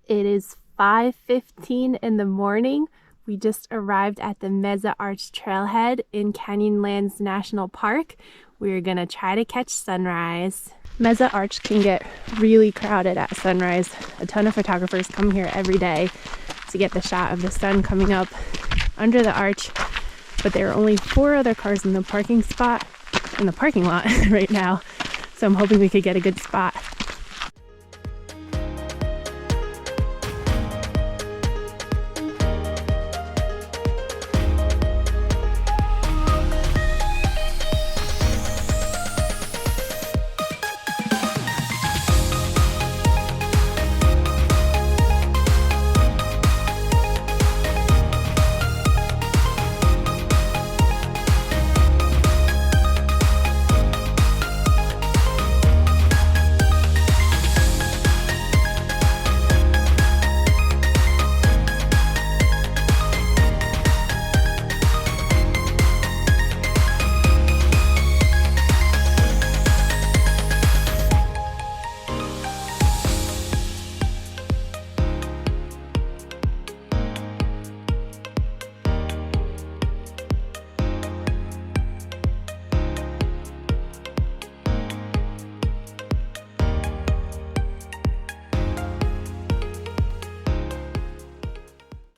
It is 5:15 in the morning. We just arrived at the Mesa Arch Trailhead in Canyonlands National Park. We're gonna try to catch sunrise. Mesa Arch can get really crowded at sunrise. A ton of photographers come here every day to get the shot of the sun coming up under the arch, but there are only 4 other cars in the parking lot right now, so I'm hoping we could get a good spot.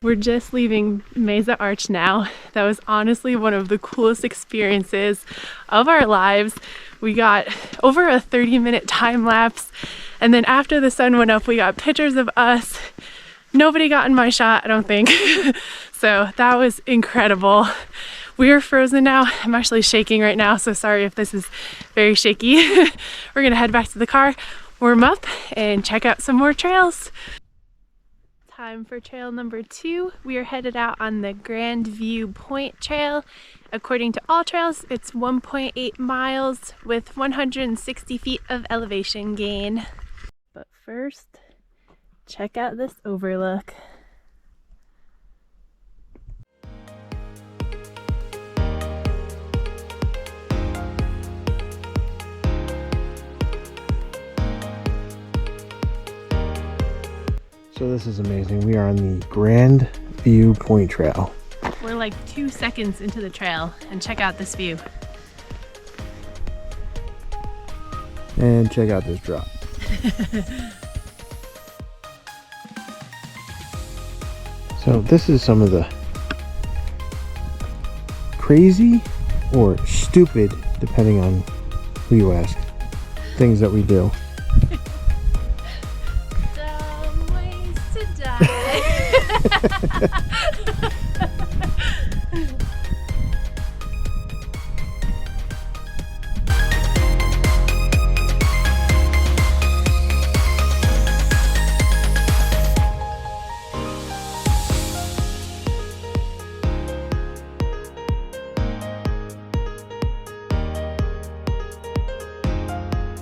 We're just leaving Mesa Arch now. That was honestly one of the coolest experiences of our lives. We got over a 30-minute time lapse, and then after the sun went up, we got pictures of us. Nobody got in my shot, I don't think. So that was incredible. We are frozen now. I'm actually shaking right now, so sorry if this is very shaky. We're gonna head back to the car, warm up, and check out some more trails. Time for trail number 2. We are headed out on the Grand View Point Trail. According to All Trails, it's 1.8 miles with 160 feet of elevation gain. But first, check out this overlook. So this is amazing. We are on the Grand View Point Trail. We're like 2 seconds into the trail, and check out this view. And check out this drop. So this is some of the crazy or stupid, depending on who you ask, things that we do.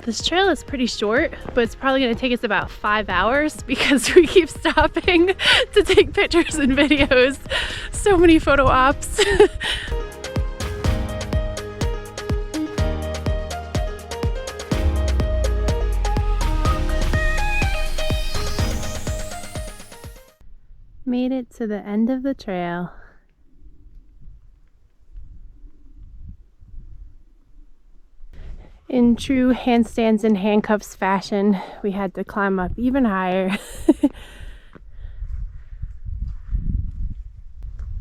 This trail is pretty short, but it's probably going to take us about 5 hours because we keep stopping to take pictures and videos. So many photo ops. Made it to the end of the trail. In true handstands and handcuffs fashion, we had to climb up even higher.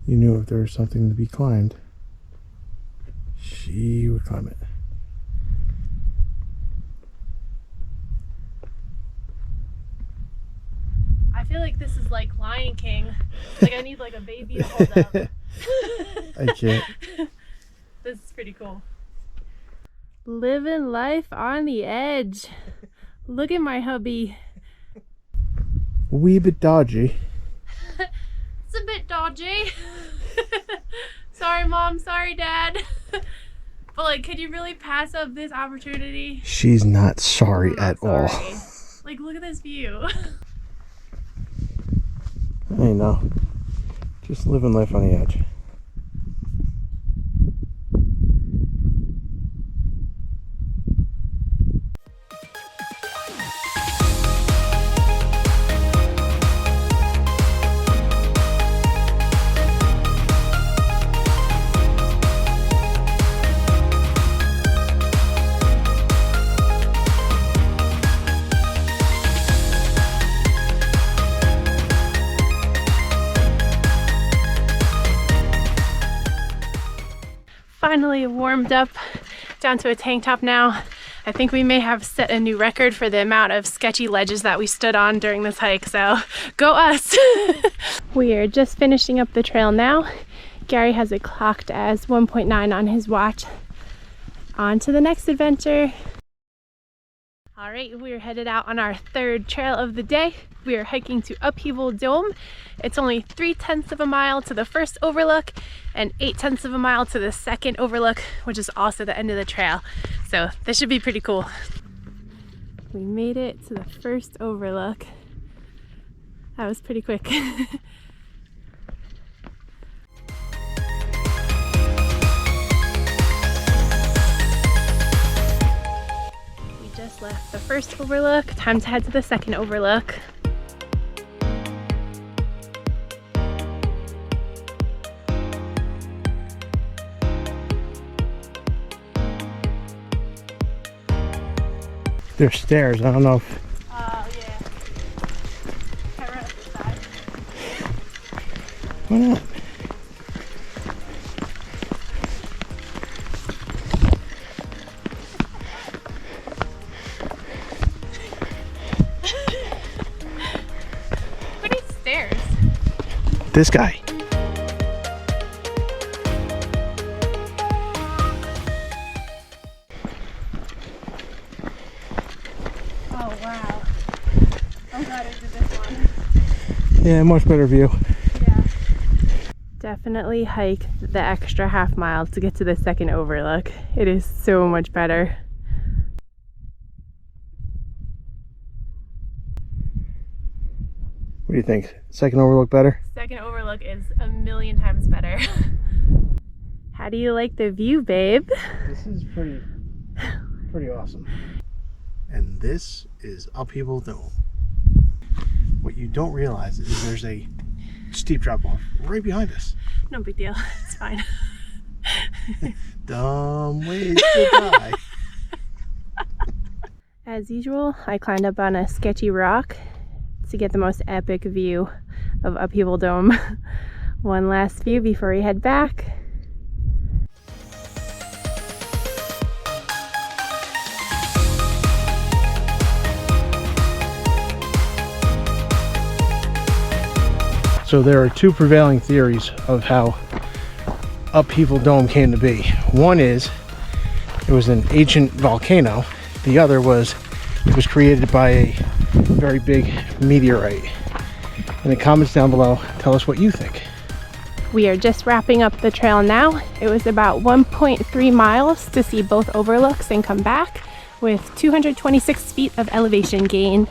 You knew if there was something to be climbed, she would climb it. I feel like this is like Lion King. Like I need like a baby to hold up. I can't. This is pretty cool. Living life on the edge. Look at my hubby. A wee bit dodgy. It's a bit dodgy. Sorry mom, sorry dad. But like, could you really pass up this opportunity? She's not sorry at all. Like, look at this view. I know. Just living life on the edge. finally warmed up down to a tank top now. I think we may have set a new record for the amount of sketchy ledges that we stood on during this hike, so go us! We are just finishing up the trail now. Gary has it clocked as 1.9 on his watch. On to the next adventure. All right, we're headed out on our third trail of the day. We are hiking to Upheaval Dome. It's only 3/10 of a mile to the first overlook and 8/10 of a mile to the second overlook, which is also the end of the trail. So this should be pretty cool. We made it to the first overlook. That was pretty quick. Just left the first overlook. Time to head to the second overlook. There's stairs. I don't know if... Oh, yeah. Can I run up the side? Why not? This guy. Oh wow. I'm glad I did this one. Yeah, much better view. Yeah. Definitely hike the extra half mile to get to the second overlook. It is so much better. What do you think? Second overlook better? Second overlook is a million times better. How do you like the view, babe? This is pretty awesome. And this is Upheaval Dome. What you don't realize is there's a steep drop off right behind us. No big deal. It's fine. Dumb ways to die. As usual, I climbed up on a sketchy rock to get the most epic view of Upheaval Dome. One last view before we head back. So there are two prevailing theories of how Upheaval Dome came to be. One is it was an ancient volcano. The other was it was created by a very big meteorite. In the comments down below, tell us what you think. We are just wrapping up the trail now. It was about 1.3 miles to see both overlooks and come back with 226 feet of elevation gain.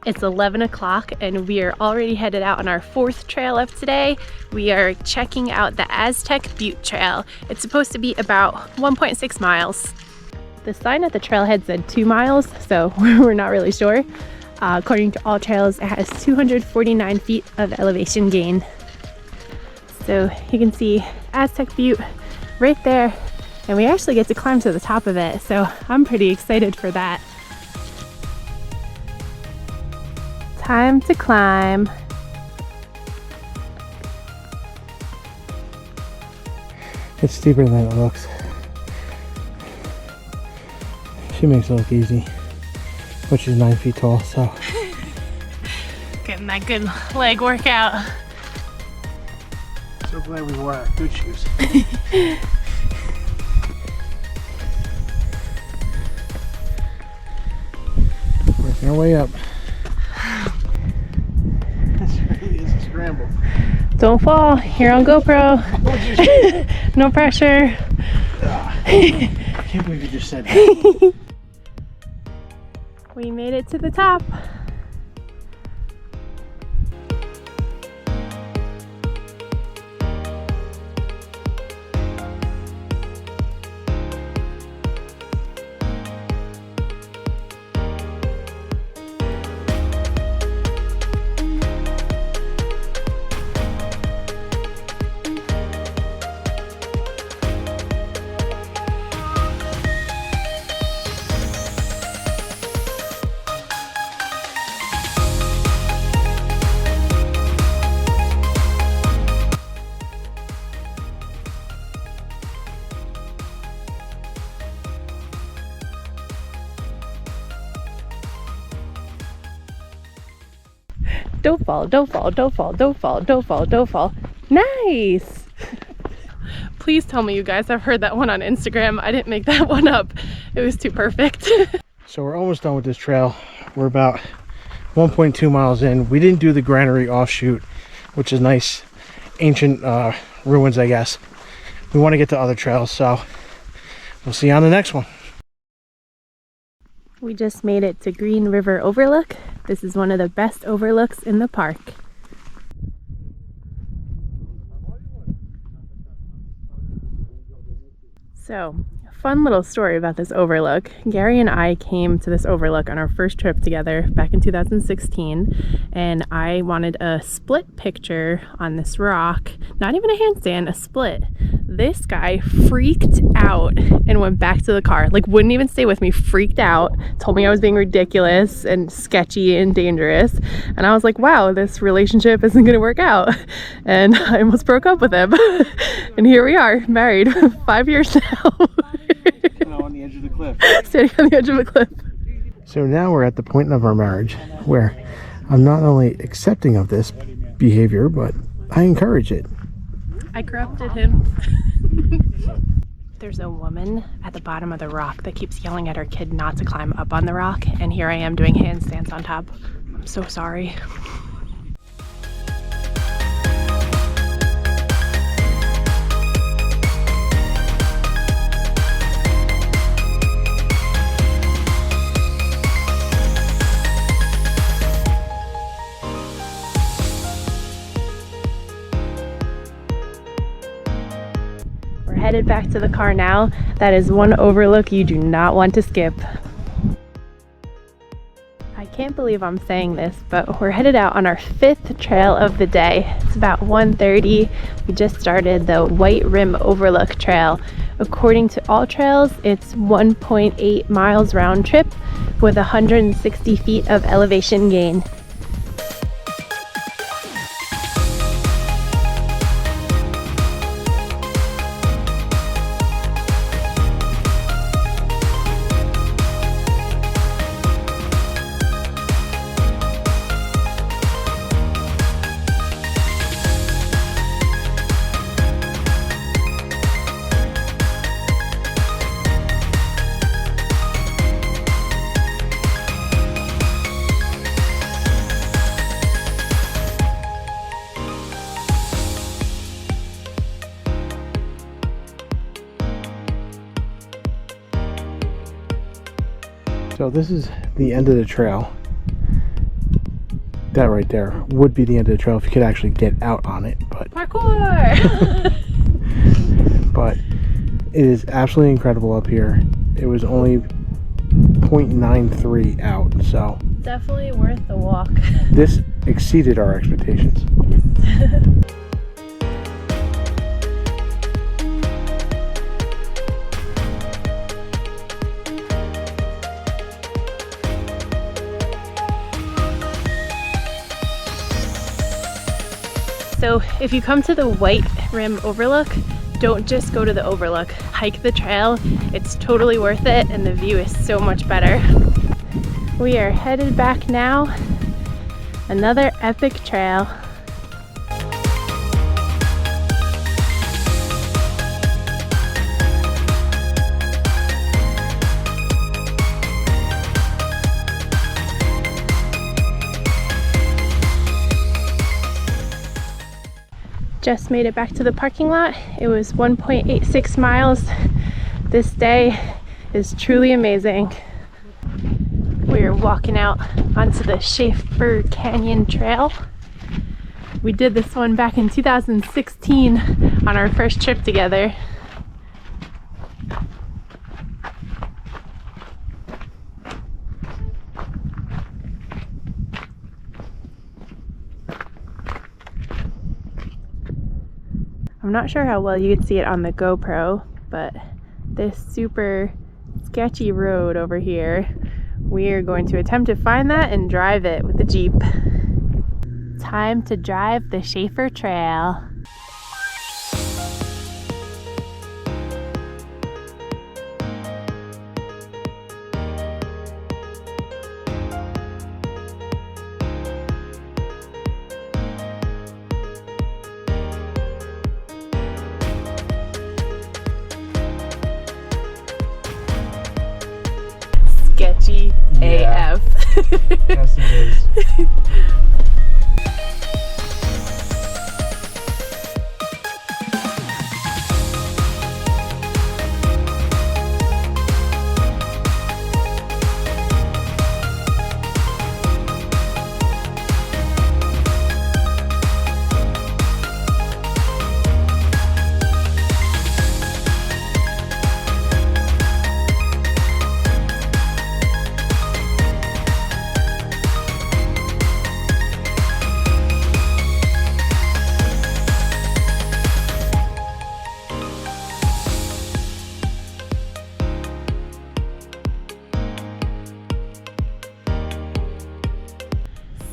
It's 11 o'clock and we are already headed out on our fourth trail of today. We are checking out the Aztec Butte Trail. It's supposed to be about 1.6 miles. The sign at the trailhead said 2 miles, so we're not really sure. According to All Trails, it has 249 feet of elevation gain. So you can see Aztec Butte right there, and we actually get to climb to the top of it, so I'm pretty excited for that. Time to climb. It's steeper than it looks. She makes it look easy, but she's 9 feet tall, so. Getting that good leg workout. So glad we wore our good shoes. Working our way up. This really is a scramble. Don't fall. You're on GoPro. No pressure. I can't believe you just said that. We made it to the top. Don't fall, don't fall, don't fall, don't fall, don't fall, don't fall. Nice! Please tell me you guys have heard that one on Instagram. I didn't make that one up. It was too perfect. So we're almost done with this trail. We're about 1.2 miles in. We didn't do the granary offshoot, which is nice, ancient ruins, I guess. We want to get to other trails, so we'll see you on the next one. We just made it to Green River Overlook. This is one of the best overlooks in the park. So, fun little story about this overlook. Gary and I came to this overlook on our first trip together back in 2016, and I wanted a split picture on this rock. Not even a handstand, a split. This guy freaked out and went back to the car. Like, wouldn't even stay with me, freaked out, told me I was being ridiculous and sketchy and dangerous. And I was like, wow, this relationship isn't gonna work out. And I almost broke up with him. And here we are, married 5 years now. On the edge of the cliff. Standing on the edge of a cliff. So now we're at the point of our marriage where I'm not only accepting of this behavior, but I encourage it. I corrupted him. There's a woman at the bottom of the rock that keeps yelling at her kid not to climb up on the rock, and here I am doing handstands on top. I'm so sorry. Headed back to the car now. That is one overlook you do not want to skip. I can't believe I'm saying this, but we're headed out on our 5th trail of the day. It's about 1:30. We just started the White Rim Overlook Trail. According to All Trails, it's 1.8 miles round trip with 160 feet of elevation gain. So this is the end of the trail. That right there would be the end of the trail if you could actually get out on it. But Parkour! but it is absolutely incredible up here. It was only 0.93 out, so Definitely worth the walk. this exceeded our expectations. So if you come to the White Rim Overlook, don't just go to the overlook. Hike the trail. It's totally worth it, and the view is so much better. We are headed back now. Another epic trail. Just made it back to the parking lot. It was 1.86 miles. This day is truly amazing. We're walking out onto the Schaefer Canyon Trail. We did this one back in 2016 on our first trip together. I'm not sure how well you could see it on the GoPro, but this super sketchy road over here, we are going to attempt to find that and drive it with the Jeep. Time to drive the Schaefer Trail. Yes, it is.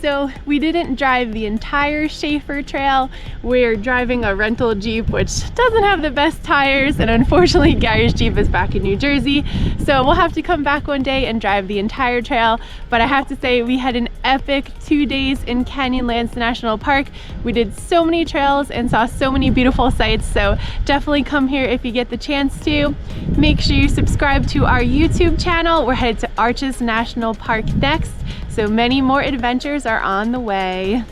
So we didn't drive the entire Schaefer Trail. We're driving a rental Jeep, which doesn't have the best tires, and unfortunately Gary's Jeep is back in New Jersey. So we'll have to come back one day and drive the entire trail. But I have to say, we had an epic 2 days in Canyonlands National Park. We did so many trails and saw so many beautiful sights. So definitely come here if you get the chance to. Make sure you subscribe to our YouTube channel. We're headed to Arches National Park next. So many more adventures are on the way.